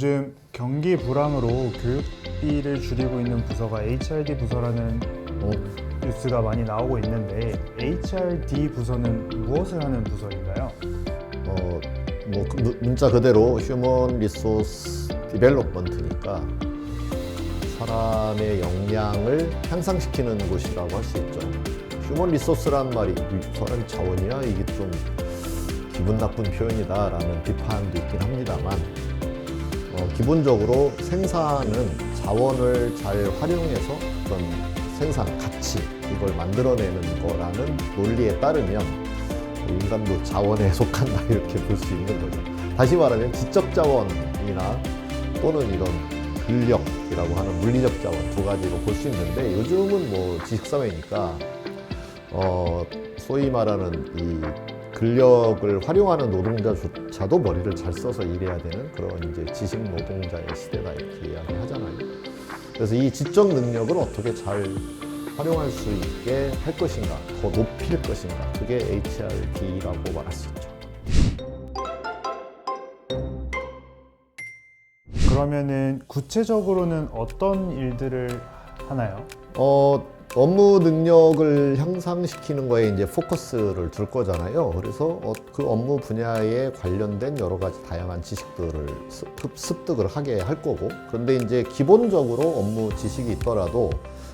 요즘 경기 불황으로 교육비를 줄이고 있는 부서가 HRD 부서라는 뉴스가 많이 나오고 있는데 HRD 부서는 무엇을 하는 부서인가요? 문자 그대로 휴먼 리소스 디벨롭먼트니까 사람의 역량을 향상시키는 곳이라고 할 수 있죠. 휴먼 리소스란 말이 사람 자원이야? 이게 좀 기분 나쁜 표현이다라는 비판도 있긴 합니다만 기본적으로 생산은 자원을 잘 활용해서 어떤 생산 가치 이걸 만들어내는 거라는 논리에 따르면 인간도 자원에 속한다 이렇게 볼 수 있는 거죠. 다시 말하면 지적 자원이나 또는 이런 근력이라고 하는 물리적 자원 두 가지로 볼 수 있는데 요즘은 뭐 지식사회니까 소위 말하는 이 근력을 활용하는 노동자조차도 머리를 잘 써서 일해야 되는 그런 이제 지식 노동자의 시대다 이렇게 이야기하잖아요. 그래서 이 지적 능력을 어떻게 잘 활용할 수 있게 할 것인가, 더 높일 것인가, 그게 HRD라고 말할 수 있죠. 그러면은 구체적으로는 어떤 일들을 하나요? 업무 능력을 향상시키는 거에 이제 포커스를 둘 거잖아요. 그래서 그 업무 분야에 관련된 여러 가지 다양한 지식들을 습득을 하게 할 거고. 그런데 이제 기본적으로 업무 지식이 있더라도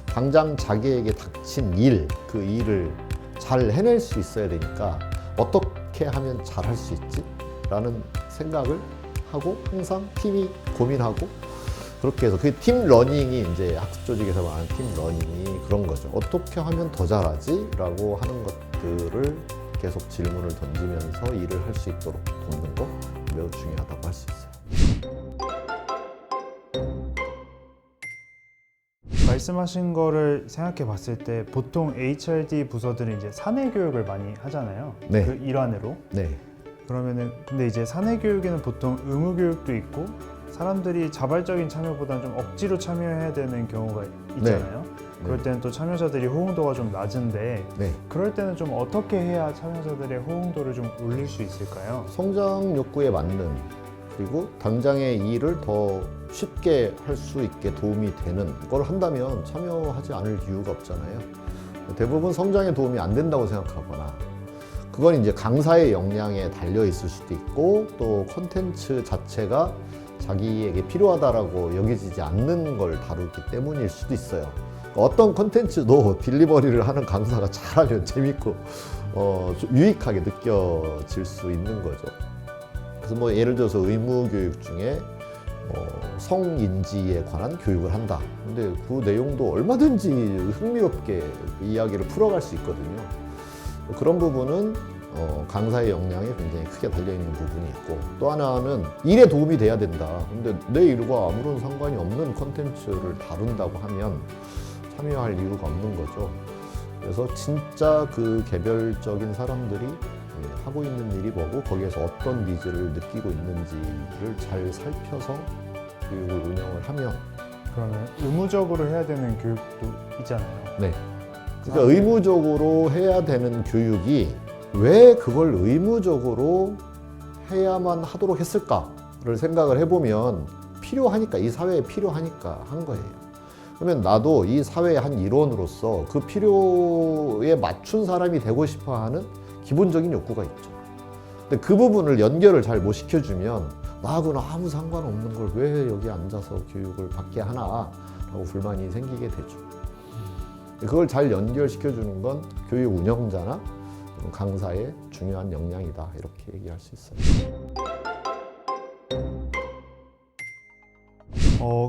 당장 자기에게 닥친 일, 그 일을 잘 해낼 수 있어야 되니까 어떻게 하면 잘 할 수 있지? 라는 생각을 하고 항상 팀이 고민하고 그렇게 해서 그 팀 러닝이 이제 학습 조직에서 말하는 팀 러닝이 그런 거죠. 어떻게 하면 더 잘하지? 라고 하는 것들을 계속 질문을 던지면서 일을 할 수 있도록 돕는 거 매우 중요하다고 할 수 있어요. 말씀하신 거를 생각해 봤을 때 보통 HRD 부서들은 이제 사내 교육을 많이 하잖아요. 네. 그 일환으로. 네. 그러면은 근데 이제 사내 교육에는 보통 의무 교육도 있고 사람들이 자발적인 참여보다는 좀 억지로 참여해야 되는 경우가 있잖아요. 그럴 때는 또 참여자들이 호응도가 좀 낮은데 그럴 때는 좀 어떻게 해야 참여자들의 호응도를 좀 올릴 수 있을까요? 성장 욕구에 맞는 그리고 당장의 일을 더 쉽게 할 수 있게 도움이 되는 걸 한다면 참여하지 않을 이유가 없잖아요. 대부분 성장에 도움이 안 된다고 생각하거나 그건 이제 강사의 역량에 달려 있을 수도 있고 또 콘텐츠 자체가 자기에게 필요하다라고 여겨지지 않는 걸 다루기 때문일 수도 있어요. 어떤 콘텐츠도 딜리버리를 하는 강사가 잘하면 재밌고 유익하게 느껴질 수 있는 거죠. 그래서 뭐 예를 들어서 의무 교육 중에 성인지에 관한 교육을 한다. 근데 그 내용도 얼마든지 흥미롭게 이야기를 풀어갈 수 있거든요. 그런 부분은 강사의 역량에 굉장히 크게 달려있는 부분이 있고 또 하나는 일에 도움이 돼야 된다. 근데 내 일과 아무런 상관이 없는 콘텐츠를 다룬다고 하면 참여할 이유가 없는 거죠. 그래서 진짜 그 개별적인 사람들이 하고 있는 일이 뭐고 거기에서 어떤 니즈를 느끼고 있는지를 잘 살펴서 교육을 운영을 하면 그러면 의무적으로 해야 되는 교육도 있잖아요. 네. 그러니까 의무적으로 해야 되는 교육이 왜 그걸 의무적으로 해야만 하도록 했을까를 생각을 해보면 필요하니까 이 사회에 필요하니까 한 거예요. 그러면 나도 이 사회의 한 일원으로서 그 필요에 맞춘 사람이 되고 싶어 하는 기본적인 욕구가 있죠. 근데 그 부분을 연결을 잘 못 시켜주면 나하고는 아무 상관없는 걸 왜 여기 앉아서 교육을 받게 하나 라고 불만이 생기게 되죠. 그걸 잘 연결시켜주는 건 교육 운영자나 강사의 중요한 역량이다 이렇게 얘기할 수 있어요.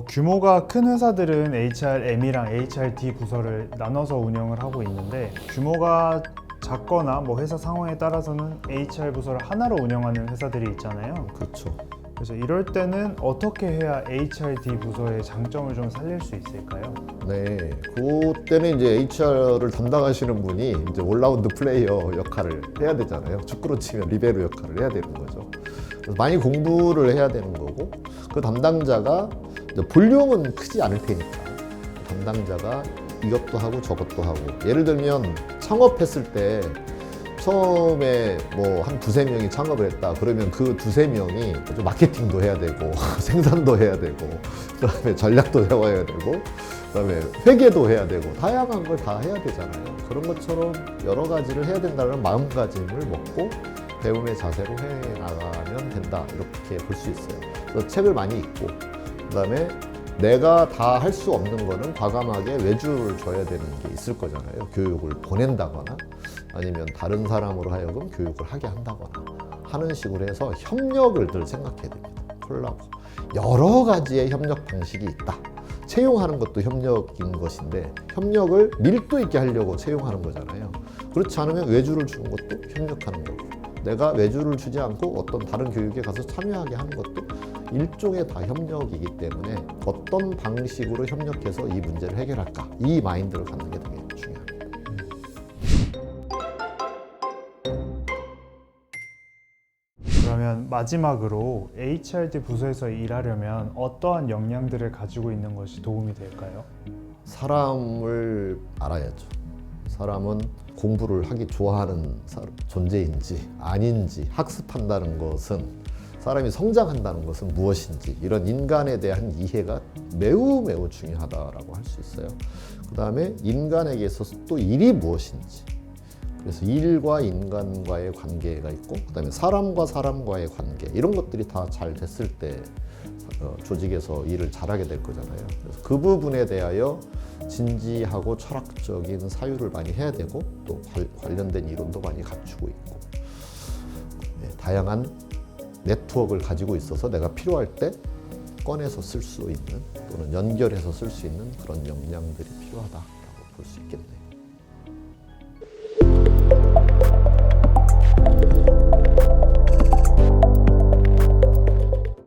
규모가 큰 회사들은 HRM이랑 HRD 부서를 나눠서 운영을 하고 있는데 규모가 작거나 뭐 회사 상황에 따라서는 HR 부서를 하나로 운영하는 회사들이 있잖아요. 그렇죠. 그래서 이럴 때는 어떻게 해야 HRD 부서의 장점을 좀 살릴 수 있을까요? 네, 그때는 이제 HR을 담당하시는 분이 이제 올라운드 플레이어 역할을 해야 되잖아요. 축구로 치면 리베로 역할을 해야 되는 거죠. 그래서 많이 공부를 해야 되는 거고 그 담당자가 볼륨은 크지 않을 테니까 담당자가 이것도 하고 저것도 하고 예를 들면 창업했을 때 처음에 뭐 한 두세 명이 창업을 했다. 그러면 그 두세 명이 좀 마케팅도 해야 되고 생산도 해야 되고 그다음에 전략도 세워야 되고 그다음에 회계도 해야 되고 다양한 걸 다 해야 되잖아요. 그런 것처럼 여러 가지를 해야 된다는 마음가짐을 먹고 배움의 자세로 해 나가면 된다. 이렇게 볼 수 있어요. 그래서 책을 많이 읽고 그다음에 내가 다 할 수 없는 거는 과감하게 외주를 줘야 되는 게 있을 거잖아요. 교육을 보낸다거나 아니면 다른 사람으로 하여금 교육을 하게 한다거나 하는 식으로 해서 협력을 늘 생각해야 됩니다. 콜라보. 여러 가지의 협력 방식이 있다. 채용하는 것도 협력인 것인데 협력을 밀도 있게 하려고 채용하는 거잖아요. 그렇지 않으면 외주를 주는 것도 협력하는 거고 내가 외주를 주지 않고 어떤 다른 교육에 가서 참여하게 하는 것도 일종의 다 협력이기 때문에 어떤 방식으로 협력해서 이 문제를 해결할까 이 마인드를 갖는 게 되게 중요합니다. 그러면 마지막으로 HRD 부서에서 일하려면 어떠한 역량들을 가지고 있는 것이 도움이 될까요? 사람을 알아야죠. 사람은 공부를 하기 좋아하는 존재인지 아닌지 학습한다는 것은 사람이 성장한다는 것은 무엇인지 이런 인간에 대한 이해가 매우 중요하다라고 할 수 있어요. 그 다음에 인간에게 있어서 또 일이 무엇인지 그래서 일과 인간과의 관계가 있고 그 다음에 사람과 사람과의 관계 이런 것들이 다 잘 됐을 때 조직에서 일을 잘하게 될 거잖아요. 그래서 그 부분에 대하여 진지하고 철학적인 사유를 많이 해야 되고 또 관련된 이론도 많이 갖추고 있고 다양한 네트워크를 가지고 있어서 내가 필요할 때 꺼내서 쓸 수 있는 또는 연결해서 쓸 수 있는 그런 역량들이 필요하다고 볼 수 있겠네요.